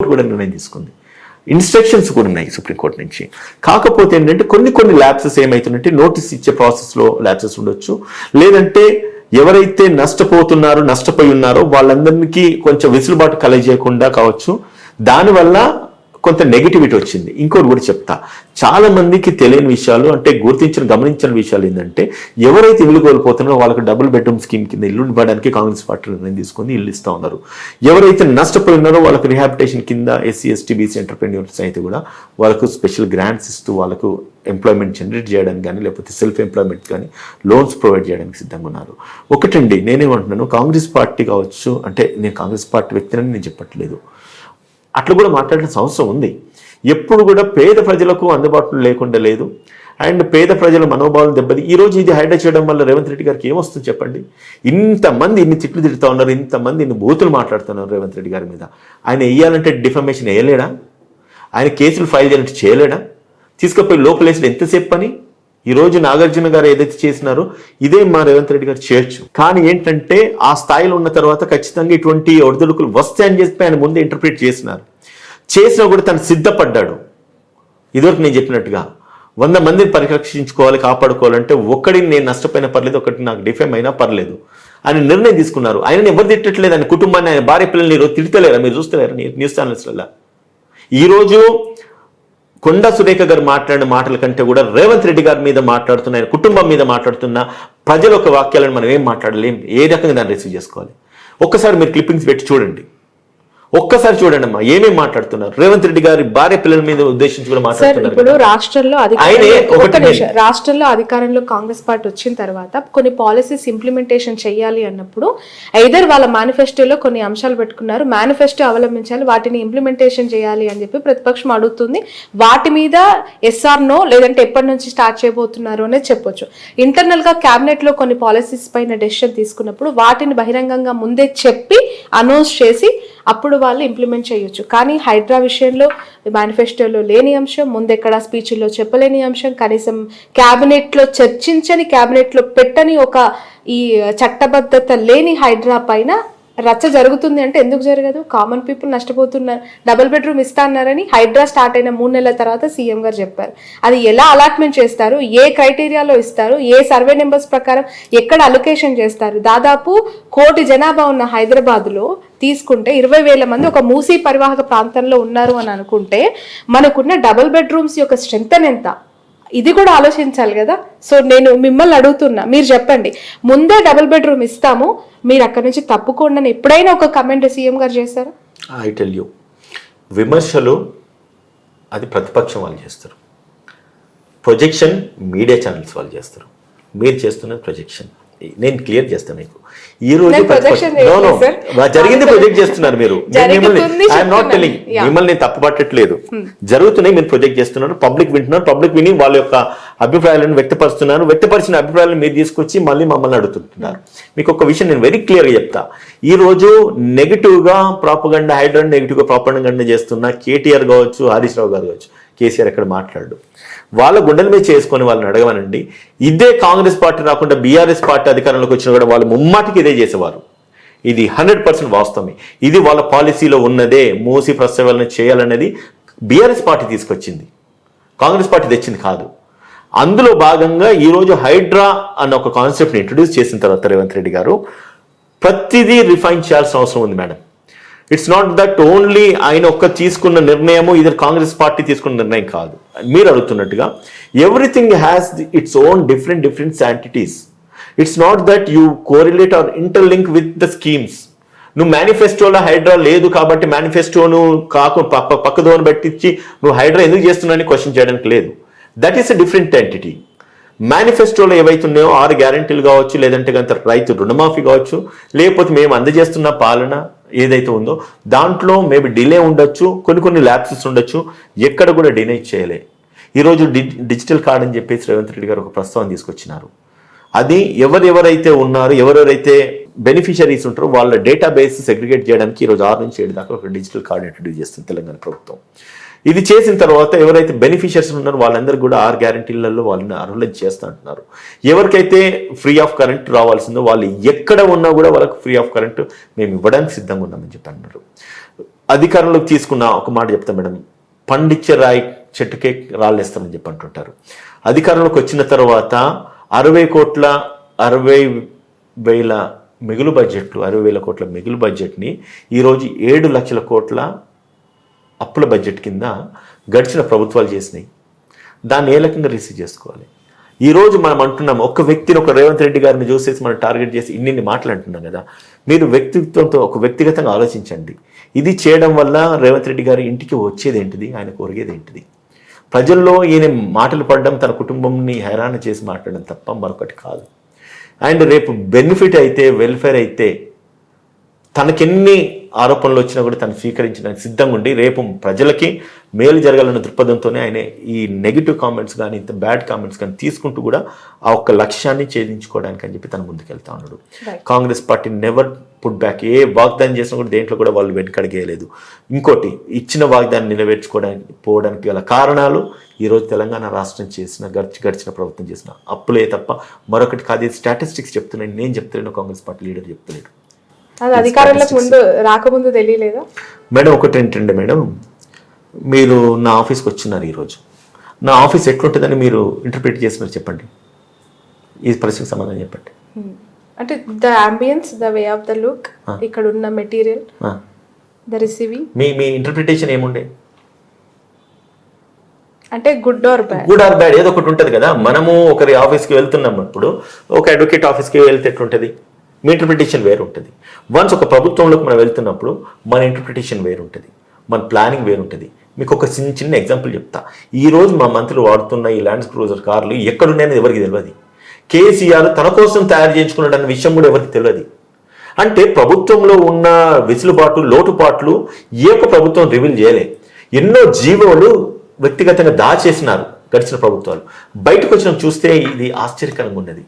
కూడా నిర్ణయం తీసుకుంది. ఇన్స్ట్రక్షన్స్ కూడా ఉన్నాయి సుప్రీంకోర్టు నుంచి. కాకపోతే ఏంటంటే కొన్ని ల్యాప్సెస్ ఏమవుతుందంటే నోటీస్ ఇచ్చే ప్రాసెస్లో ల్యాప్సెస్ ఉండొచ్చు, లేదంటే ఎవరైతే నష్టపోయి ఉన్నారో వాళ్ళందరికీ కొంచెం వెసులుబాటు కలగజేయకుండా కావచ్చు. దానివల్ల కొంత నెగిటివిటీ వచ్చింది. ఇంకోటి కూడా చెప్తా, చాలా మందికి తెలియని విషయాలు అంటే గమనించిన విషయాలు ఏంటంటే ఎవరైతే ఇల్లు కోల్పోతున్నారో వాళ్ళకి డబుల్ బెడ్రూమ్ స్కీమ్ కింద ఇల్లు ఇవ్వడానికి కాంగ్రెస్ పార్టీ నిర్ణయం తీసుకుని ఇల్లు ఇస్తా ఉన్నారు. ఎవరైతే నష్టపోయి ఉన్నారో వాళ్ళకి రిహాబిటేషన్ కింద ఎస్సీ ఎస్టీ బీసీ ఎంటర్ప్రెన్యూర్స్ అయితే కూడా వాళ్ళకు స్పెషల్ గ్రాంట్స్ ఇస్తూ వాళ్ళకు ఎంప్లాయ్మెంట్ జనరేట్ చేయడానికి కానీ లేకపోతే సెల్ఫ్ ఎంప్లాయ్మెంట్ కానీ లోన్స్ ప్రొవైడ్ చేయడానికి సిద్ధంగా ఉన్నారు. ఒకటండి, నేనేమంటున్నాను, కాంగ్రెస్ పార్టీ కావచ్చు, అంటే నేను కాంగ్రెస్ పార్టీ వ్యక్తిని నేను చెప్పట్లేదు, అట్లా కూడా మాట్లాడాల్సిన అవసరం ఉంది. ఎప్పుడు కూడా పేద ప్రజలకు అందుబాటులో లేకుండా లేదు, అండ్ పేద ప్రజల మనోభావాలు దెబ్బది. ఈరోజు ఇది హైలైట్ చేయడం వల్ల రేవంత్ రెడ్డి గారికి ఏమొస్తుంది చెప్పండి? ఇంతమంది ఇన్ని తిట్లు తిడుతూ ఉన్నారు, ఇంతమంది ఇన్ని బూతులు మాట్లాడుతున్నారు రేవంత్ రెడ్డి గారి మీద. ఆయన వేయాలంటే డిఫమేషన్ వేయలేడా? ఆయన కేసులు ఫైల్ చేయాలంటే చేయలేడా? తీసుకుపోయి లోపలేసిన ఎంతసేపు పని? ఈరోజు నాగార్జున గారు ఏదైతే చేసినారో ఇదే మా రేవంత్ రెడ్డి గారు చేయొచ్చు. కానీ ఏంటంటే ఆ స్థాయిలో ఉన్న తర్వాత ఖచ్చితంగా ఇటువంటి ఒడిదుడుకులు వస్తాయని చెప్పి ఆయన ముందే ఇంటర్ప్రిట్ చేసినా కూడా తను సిద్ధపడ్డాడు. ఇదివరకు నేను చెప్పినట్టుగా 100 మందిని పరిరక్షించుకోవాలి, కాపాడుకోవాలంటే ఒక్కడిని నేను నష్టపోయినా పర్లేదు, ఒకటి నాకు డిఫేమ్ అయినా పర్లేదు అని నిర్ణయం తీసుకున్నారు. ఆయన ఎవరు తిట్టట్లేదు, ఆయన కుటుంబాన్ని, ఆయన భార్య పిల్లల్ని ఈరోజు తిడతలేరా? మీరు చూస్తలేరా న్యూస్ ఛానల్స్లలో? ఈరోజు కొండా సురేఖ గారు మాట్లాడిన మాటల కంటే కూడా రేవంత్ రెడ్డి గారి మీద మాట్లాడుతున్న, ఆయన కుటుంబం మీద మాట్లాడుతున్న ప్రజల యొక్క వాక్యాలను మనం ఏం మాట్లాడలేం, ఏ రకంగా దాన్ని రిసీవ్ చేసుకోవాలి? ఒక్కసారి మీరు క్లిప్పింగ్స్ పెట్టి చూడండి, ఒక్కసారి చూడండి అమ్మా ఏమేమి మాట్లాడుతున్నారు. రేవంత్ రెడ్డి గారి భార్య పిల్లల మీద ఉద్దేశించి కూడా మాట్లాడుతున్నారు. ఇప్పుడు రాష్ట్రంలో అధికారంలో కాంగ్రెస్ పార్టీ వచ్చిన తర్వాత కొన్ని పాలసీస్ ఇంప్లిమెంటేషన్ చేయాలి అన్నప్పుడు ఐదర్ వాళ్ళ మేనిఫెస్టోలో కొన్ని అంశాలు పెట్టుకున్నారు, మేనిఫెస్టో అవలంబించాలి, వాటిని ఇంప్లిమెంటేషన్ చేయాలి అని చెప్పి ప్రతిపక్షం అడుగుతుంది. వాటి మీద ఎస్ఆర్ నో లేదంటే ఎప్పటి నుంచి స్టార్ట్ చేయబోతున్నారు అనేది చెప్పొచ్చు. ఇంటర్నల్ గా క్యాబినెట్ లో కొన్ని పాలసీస్ పైన డెసిషన్ తీసుకున్నప్పుడు వాటిని బహిరంగంగా ముందే చెప్పి అనౌన్స్ చేసి అప్పుడు వాళ్ళు ఇంప్లిమెంట్ చేయొచ్చు. కానీ హైడ్రా విషయంలో మేనిఫెస్టోలో లేని అంశం, ముందెక్కడ స్పీచ్లో చెప్పలేని అంశం, కనీసం క్యాబినెట్లో చర్చించని, క్యాబినెట్లో పెట్టని ఒక ఈ చట్టబద్ధత లేని హైడ్రా పైన రచ్చ జరుగుతుంది. అంటే ఎందుకు జరగదు? కామన్ పీపుల్ నష్టపోతున్నారు. డబుల్ బెడ్రూమ్ ఇస్తా అన్నారని హైడ్రా స్టార్ట్ అయిన 3 నెలల తర్వాత సీఎం గారు చెప్పారు. అది ఎలా అలాట్మెంట్ చేస్తారు, ఏ క్రైటీరియాలో ఇస్తారు, ఏ సర్వే నెంబర్స్ ప్రకారం ఎక్కడ అలొకేషన్ చేస్తారు? దాదాపు 1 కోటి జనాభా ఉన్న హైదరాబాద్లో తీసుకుంటే 20,000 మంది ఒక మూసీ పరివాహక ప్రాంతంలో ఉన్నారు అని అనుకుంటే మనకున్న డబుల్ బెడ్రూమ్స్ యొక్క స్ట్రెంత్ ఎంత? ఇది కూడా ఆలోచించాలి కదా. సో నేను మిమ్మల్ని అడుగుతున్నా, మీరు చెప్పండి, ముందే డబుల్ బెడ్రూమ్ ఇస్తాము, మీరు అక్కడి నుంచి తప్పుకోండి అని ఎప్పుడైనా ఒక కమెంట్ సీఎం గారు చేశారు? ఐ టెల్ యూ, విమర్శలు అది ప్రతిపక్షం వాళ్ళు చేస్తారు, ప్రొజెక్షన్ మీడియా ఛానల్స్ వాళ్ళు చేస్తారు. మీరు చేస్తున్నది ప్రొజెక్షన్. నేను క్లియర్ చేస్తాను మీకు. ఈ రోజు జరిగింది ప్రొజెక్ట్ చేస్తున్నారు మీరు. ఐఎమ్ నాట్ టెలింగ్, మిమ్మల్ని నేను తప్పుపట్టట్లేదు. జరుగుతున్నాయి, మీరు ప్రొజెక్ట్ చేస్తున్నారు, పబ్లిక్ వింటున్నారు, పబ్లిక్ విని వాళ్ళ యొక్క అభిప్రాయాలను వ్యక్తపరుస్తున్నారు. వ్యక్తపరిచిన అభిప్రాయాలను మీరు తీసుకొచ్చి మళ్ళీ మమ్మల్ని అడుగుతుంటున్నారు. మీకు ఒక విషయం నేను వెరీ క్లియర్గా చెప్తా. ఈ రోజు నెగిటివ్గా ప్రాపగండా, హైడ్రాన్ నెగిటివ్గా ప్రాపగండా చేస్తున్న కేటీఆర్ కావచ్చు, హరీష్ రావు గారు కావచ్చు, కేసీఆర్ ఎక్కడ మాట్లాడు, వాళ్ళ గుండెల మీద చేసుకొని వాళ్ళని అడగమనండి. ఇదే కాంగ్రెస్ పార్టీ రాకుండా బీఆర్ఎస్ పార్టీ అధికారంలోకి వచ్చినా కూడా వాళ్ళు ముమ్మాటికి ఇదే చేసేవారు. ఇది 100% వాస్తవమే. ఇది వాళ్ళ పాలసీలో ఉన్నదే. మూసి ప్రసవాలను చేయాలనేది బీఆర్ఎస్ పార్టీ తీసుకొచ్చింది, కాంగ్రెస్ పార్టీ తెచ్చింది కాదు. అందులో భాగంగా ఈరోజు హైడ్రా అన్న ఒక కాన్సెప్ట్ని ఇంట్రడ్యూస్ చేసిన తర్వాత రేవంత్ రెడ్డి గారు ప్రతిదీ రిఫైన్ చేయాల్సిన అవసరం ఉంది madam. It's not that only ఆయన ఒక్క తీసుకున్న నిర్ణయము ఇది కాంగ్రెస్ పార్టీ తీసుకున్న నిర్ణయం కాదు. మీరు అడుగుతున్నట్టుగా everything has its own different entities. It's not that you correlate or interlink with the schemes. నువ్వు మేనిఫెస్టోలో హైడ్రా లేదు కాబట్టి మేనిఫెస్టోను పక్కదోని పెట్టించి నువ్వు హైడ్రా ఎందుకు చేస్తున్నావు క్వశ్చన్ చేయడానికి లేదు. That is a different entity. మేనిఫెస్టోలో ఏవైతున్నాయో 6 గ్యారెంటీలు కావచ్చు, లేదంటే కనుక రైతు రుణమాఫీ కావచ్చు, లేకపోతే మేము అందజేస్తున్న పాలన ఏదైతే ఉందో దాంట్లో మేబీ డిలే ఉండొచ్చు, కొన్ని ల్యాప్సెస్ ఉండొచ్చు, ఎక్కడ కూడా డినై చేయలే. ఈరోజు డిజిటల్ కార్డ్ అని చెప్పేసి రేవంత్ రెడ్డి గారు ఒక ప్రస్తావన తీసుకొచ్చినారు. అది ఎవరెవరైతే ఉన్నారో, ఎవరెవరైతే బెనిఫిషరీస్ ఉంటారో వాళ్ళ డేటాబేస్ సెగ్రిగేట్ చేయడానికి ఈరోజు 6 నుంచి 7 దాకా ఒక డిజిటల్ కార్డ్ ఇంట్రడ్యూస్ చేస్తుంది తెలంగాణ ప్రభుత్వం. ఇది చేసిన తర్వాత ఎవరైతే బెనిఫిషియర్స్ ఉన్నారో వాళ్ళందరూ కూడా 6 గ్యారంటీలలో వాళ్ళని అర్హులు చేస్తూ అంటున్నారు. ఎవరికైతే ఫ్రీ ఆఫ్ కరెంట్ రావాల్సిందో వాళ్ళు ఎక్కడ ఉన్నా కూడా వాళ్ళకు ఫ్రీ ఆఫ్ కరెంట్ మేము ఇవ్వడానికి సిద్ధంగా ఉన్నామని చెప్పి అన్నారు. అధికారంలోకి తీసుకున్న ఒక మాట చెప్తాం మేడం, పండిచ్చే రాయి చెట్టుకే రాళ్ళేస్తామని చెప్పి అంటుంటారు. అధికారంలోకి వచ్చిన తర్వాత 60,60,000 మిగులు బడ్జెట్లు, 60,000 కోట్ల మిగులు బడ్జెట్ని ఈరోజు 7 లక్షల కోట్ల అప్పుల బడ్జెట్ కింద గడిచిన ప్రభుత్వాలు చేసినాయి. దాన్ని ఏ రకంగా రిసీవ్ చేసుకోవాలి? ఈరోజు మనం అంటున్నాం, ఒక వ్యక్తిని, ఒక రేవంత్ రెడ్డి గారిని చూసేసి మనం టార్గెట్ చేసి ఇన్ని మాటలు అంటున్నాం కదా. మీరు వ్యక్తిత్వంతో ఒక వ్యక్తిగతంగా ఆలోచించండి. ఇది చేయడం వల్ల రేవంత్ రెడ్డి గారి ఇంటికి వచ్చేది ఏంటిది, ఆయన కోరిగేది ఏంటిది? ప్రజల్లో ఈయన మాటలు పడడం, తన కుటుంబంని హైరాణ చేసి మాట్లాడడం తప్ప మరొకటి కాదు. అండ్ రేపు బెనిఫిట్ అయితే, వెల్ఫేర్ అయితే, తనకెన్ని ఆరోపణలు వచ్చినా కూడా తను స్వీకరించడానికి సిద్ధంగా ఉండి రేపు ప్రజలకి మేలు జరగాలన్న దృక్పథంతోనే ఆయన ఈ నెగిటివ్ కామెంట్స్ కానీ, ఇంత బ్యాడ్ కామెంట్స్ కానీ తీసుకుంటూ కూడా ఆ ఒక్క లక్ష్యాన్ని ఛేదించుకోవడానికి అని చెప్పి తను ముందుకెళ్తా ఉన్నాడు. Congress party never put back. ఏ వాగ్దానం చేసినా కూడా దేంట్లో కూడా వాళ్ళు వెనకడిగేయలేదు. ఇంకోటి, ఇచ్చిన వాగ్దాన్ని నెరవేర్చుకోవడానికి పోవడానికి గల కారణాలు ఈరోజు తెలంగాణ రాష్ట్రం చేసిన గడిచిన ప్రభుత్వం చేసిన అప్పులే తప్ప మరొకటి కాదు. స్టాటిస్టిక్స్ చెప్తున్నాను, నేను చెప్తున్నాను, కాంగ్రెస్ పార్టీ లీడర్ చెప్తలేడు. అది అధికారంలోకి ముందు రాకముందు తెలియలేదా మేడం? ఒకటి ఏంటంటే మేడం, మీరు నా ఆఫీస్కి వచ్చినారు ఈరోజు, నా ఆఫీస్ ఎట్లుంటుందని మీరు ఇంటర్ప్రిట్ చేసినారు చెప్పండి. ఈ ప్రశ్నకు సమాధానం చెప్పండి. అంటే the ambience, the way of the look, ఇక్కడ ఉన్న material, the receiving, me interpretation ఏముండే? అంటే good or bad? Good or bad ఏదో ఒకటి ఉంటుంది కదా. మనము ఒకరి ఆఫీస్కి వెళ్తున్నప్పుడు, ఒక అడ్వకేట్ ఆఫీస్కి వెళ్తే ఎట్లుంటుంది? మీ ఇంటర్ప్రిటేషన్ వేరు ఉంటుంది. వన్స్ ఒక ప్రభుత్వంలోకి మనం వెళ్తున్నప్పుడు మన ఇంటర్ప్రిటేషన్ వేరు ఉంటుంది, మన ప్లానింగ్ వేరు ఉంటుంది. మీకు ఒక చిన్న ఎగ్జాంపుల్ చెప్తా. ఈరోజు మా మంత్రులు వాడుతున్న ఈ ల్యాండ్ క్రూజర్ కార్లు ఎక్కడున్నాయని ఎవరికి తెలియదు. కేసీఆర్ తన కోసం తయారు చేయించుకున్నాడన్న విషయం కూడా ఎవరికి తెలియదు. అంటే ప్రభుత్వంలో ఉన్న వెసులుబాటు, లోటుపాట్లు ఏ ఒక్క ప్రభుత్వం రివీల్ చేయలే. ఎన్నో జీవోలు వ్యక్తిగతంగా దాచేసినారు గడిచిన ప్రభుత్వాలు. బయటకు వచ్చిన చూస్తే ఇది ఆశ్చర్యకరంగా ఉన్నది.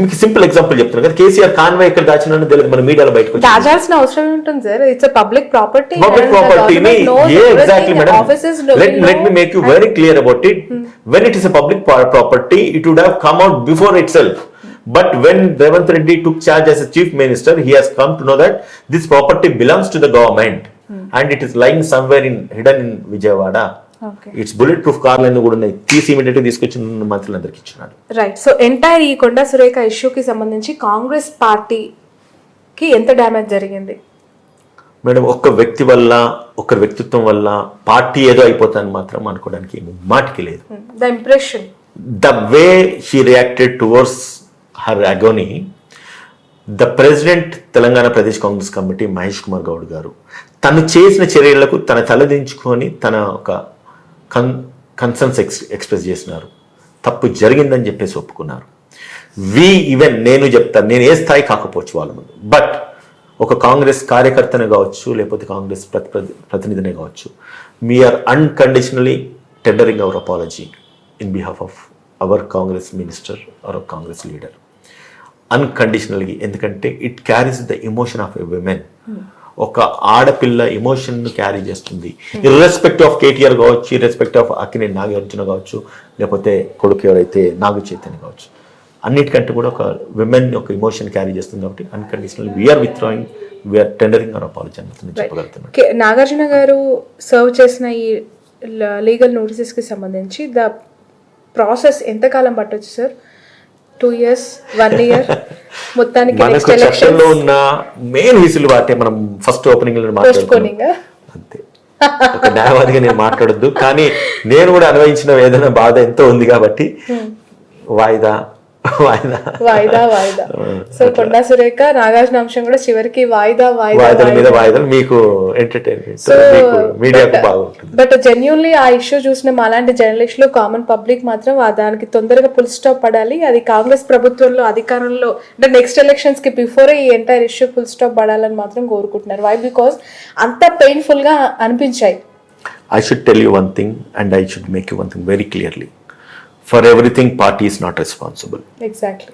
మీకు సింపుల్ ఎగ్జాంపుల్ చెప్తున్నాను కదా, కేసీఆర్ కాన్వాయ్ ఎక్కడ దాచినా తెలియదు, మన మీడియాలో బయటకు దాచాల్సిన అవసరం ఉంటుంది sir. It's public property. Public ప్రాపర్టీని exactly madam, let me make you very clear about it. When it is a public property, it would have come out before itself. But when Revanth Reddy took charge as a chief minister, he has come to know that this property belongs to the government and it is lying somewhere hidden in Vijayawada. It's bullet proof కార్లు కూడా ఉన్నాయి, తీసి immediate గా తీసుకొచ్చి మంత్రులందరికీ ఇచ్చినారు. Right. So entire ఈ కొండా సురేఖ ఇష్యూకి సంబంధించి కాంగ్రెస్ పార్టీకి ఎంత డ్యామేజ్ జరిగింది మేడం? ఒక్క వ్యక్తి వల్ల, ఒకరి వ్యక్తిత్వం వల్ల పార్టీ ఏదో అయిపోతుందని మాత్రం అనుకోవడానికి మాటికి లేదు. The impression, the way she reacted towards her agony, the president Telangana Pradesh Congress committee Mahesh Kumar Goud గారు తను చేసిన చర్యలకు తన తలదించుకొని తన ఒక కన్సర్న్స్ ఎక్స్ప్రెస్ చేసినారు. తప్పు జరిగిందని చెప్పేసి ఒప్పుకున్నారు. ఈవెన్ నేను చెప్తాను, నేను ఏ స్థాయి కాకపోవచ్చు వాళ్ళ ముందు, బట్ ఒక కాంగ్రెస్ కార్యకర్తనే కావచ్చు, లేకపోతే కాంగ్రెస్ ప్రతినిధినే కావచ్చు, we are unconditionally tendering our apology in behalf of our Congress minister or Congress leader. అన్కండిషనల్గా, ఎందుకంటే it carries the emotion of a women. ఒక ఆడపిల్ల ఎమోషన్ క్యారీ చేస్తుంది. ఇర్రెస్పెక్ట్ ఆఫ్ కేటీఆర్ కావచ్చు, ఇర్రెస్పెక్ట్ ఆఫ్ అక్కినేని నాగార్జున కావచ్చు, లేకపోతే కొడుకు ఎవరైతే నాగ చైతన్య కావచ్చు, అన్నిటికంటే కూడా ఒక విమెన్ ఒక ఎమోషన్ క్యారీ చేస్తుంది. కాబట్టి unconditional we are withdrawing, we are tendering our apology అని చెప్పగలుగుతున్నాను. నాగార్జున గారు సర్వ్ చేసిన ఈ లీగల్ నోటీసెస్కి సంబంధించి ద ప్రాసెస్ ఎంతకాలం పట్టొచ్చు సార్? 2 years, 1 year? మొత్తానికి మనకు చట్టంలో ఉన్న మెయిన్ విసులు వాటే మనం ఫస్ట్ ఓపెనింగ్ లో మాట్లాడుకున్నాం అంతే. ఒక న్యాయవాదిగా నేను మాట్లాడొద్దు, కానీ నేను కూడా అనుభవించిన వేదన బాధ ఎంతో ఉంది కాబట్టి వాయిదా వాయిదా వాయిదా వాయిదా. సో కొండా సురేఖ నాగార్జున అంశం కూడా చివరికి వాయిదా వాయిదాల మీద వాయిదాలు మీకు ఎంటర్టైన్మెంట్, మీడియాకు బాగుంటుంది. బట్ జెన్యూన్లీ ఆ ఇష్యూ చూసిన మాలాంటి జర్నలిస్టులు, కామన్ పబ్లిక్ మాత్రం దానికి తొందరగా ఫుల్ స్టాప్ పడాలి. అది కాంగ్రెస్ ప్రభుత్వంలో అధికారంలో అంటే నెక్స్ట్ ఎలక్షన్స్ కి బిఫోరే ఈ ఎంటైర్ ఇష్యూ ఫుల్ స్టాప్ పడాలని మాత్రం కోరుకుంటున్నారు. వై? బికాస్ అంత పెయిన్ఫుల్ గా అనిపించాయి. I should tell you one thing and I should make you one thing very clearly. For everything, party is not responsible. Exactly.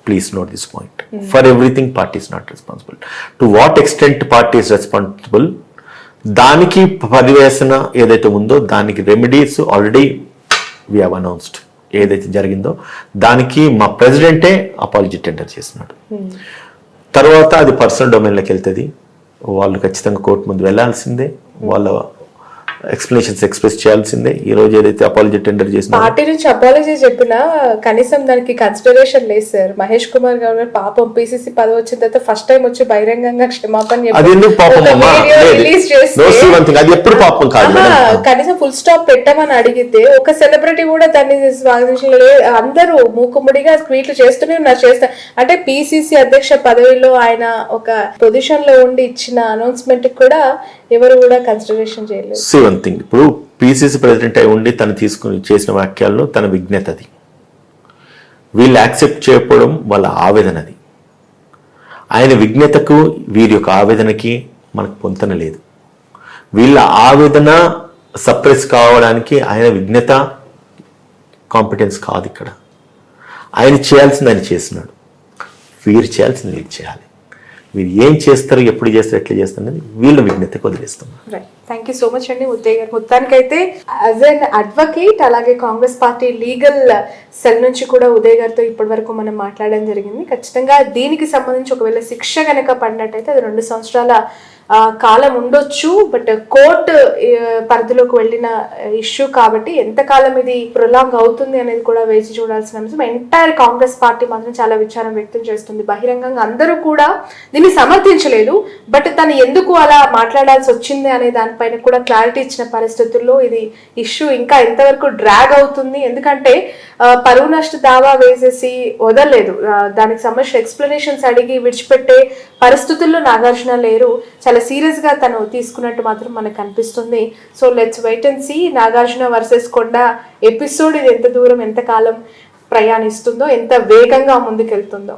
Please note this point. For everything, party is not responsible. To what extent party is responsible? దానికి పరివేశన ఏదైతే ఉందో దానికి remedies already we have announced. ఏదైతే జరిగిందో దానికి మా ప్రెసిడెంటే apology tender చేస్తున్నాడు. తర్వాత అది పర్సనల్ డొమైన్లోకి వెళ్తుంది. వాళ్ళు ఖచ్చితంగా కోర్టు ముందు వెళ్ళాల్సిందే, వాళ్ళ ఎక్స్ప్లెనేషన్స్ ఎక్స్ప్రెస్ చేయాల్సిందే. ఈ రోజు ఏదైతే అపాలజీ టెండర్ చేసిన పార్టీ నుంచి అపాలజీ చెప్పినా కనీసం దానికి కన్సిడరేషన్ లేదు సార్. మహేష్ కుమార్ గారు పాపం పిసిసి పదవి వచ్చిన తర్వాత ఫస్ట్ టైం వచ్చి బహిరంగంగా క్షమాపణ అది ఎందుకు పాపం అమ్మా? రిలీజ్ చేస్తే No, see one thing, అది ఎప్పుడు పాపం కాదు మేడం. కనీసం ఫుల్ స్టాప్ పెట్టమని అడిగితే ఒక సెలబ్రిటీ కూడా దాన్ని స్వాగతించలేదు. అందరూ మూకుమ్మడిగా ట్వీట్లు చేస్తూనే ఉన్నారు. అంటే పిసిసి అధ్యక్ష పదవిలో ఆయన ఒక పొజిషన్ లో ఉండి ఇచ్చిన అనౌన్స్మెంట్ కూడా ఎవరు కూడా కన్సిడరేషన్ చేయలేదు. సీ వన్ థింగ్, ఇప్పుడు పిసిసి ప్రెసిడెంట్ అయి ఉండి తను తీసుకుని చేసిన వాక్యాల్లో తన విజ్ఞత అది. వీళ్ళు యాక్సెప్ట్ చేయకపోవడం వాళ్ళ ఆవేదనది. ఆయన విజ్ఞతకు వీరి యొక్క ఆవేదనకి మనకు పొంతన లేదు. వీళ్ళ ఆవేదన సప్రెస్ కావడానికి ఆయన విజ్ఞత కాంపిటెన్స్ కాదు. ఇక్కడ ఆయన చేయాల్సింది ఆయన చేస్తున్నాడు, వీరు చేయాల్సింది వీరు చేయాలి. వీరు ఏం చేస్తారు, ఎప్పుడు చేస్తారు, ఎట్లా చేస్తారు అనేది వీళ్ళ విజ్ఞతకు వదిలేస్తున్నాం. థ్యాంక్ యూ సో మచ్ అండి ఉదయ్ గారు. మొత్తానికైతే యాజ్ అన్ అడ్వకేట్ అలాగే కాంగ్రెస్ పార్టీ లీగల్ సెల్ నుంచి కూడా ఉదయ్ గారితో ఇప్పటి వరకు మనం మాట్లాడడం జరిగింది. ఖచ్చితంగా దీనికి సంబంధించి ఒకవేళ శిక్ష కనుక పడినట్టయితే అది 2 సంవత్సరాల కాలం ఉండొచ్చు. బట్ కోర్టు పరిధిలోకి వెళ్ళిన ఇష్యూ కాబట్టి ఎంతకాలం ఇది ప్రొలాంగ్ అవుతుంది అనేది కూడా వేచి చూడాల్సిన అంశం. ఎంటైర్ కాంగ్రెస్ పార్టీ మాత్రం చాలా విచారం వ్యక్తం చేస్తుంది. బహిరంగంగా అందరూ కూడా దీన్ని సమర్థించలేదు. బట్ తను ఎందుకు అలా మాట్లాడాల్సి వచ్చింది అనే దానిపైన కూడా క్లారిటీ ఇచ్చిన పరిస్థితుల్లో ఇది ఇష్యూ ఇంకా ఎంతవరకు డ్రాగ్ అవుతుంది. ఎందుకంటే పరువు నష్ట దావా వేసేసి వదలలేదు. దానికి సంబంధించిన ఎక్స్ప్లెనేషన్స్ అడిగి విడిచిపెట్టే పరిస్థితుల్లో నాగార్జున లేరు. చాలా సీరియస్ గా తను తీసుకున్నట్టు మాత్రం మనకు అనిపిస్తుంది. So let's wait and see Nagarjuna versus Konda episode ఇది ఎంత దూరం ఎంత కాలం ప్రయాణిస్తుందో, ఎంత వేగంగా ముందుకెళ్తుందో.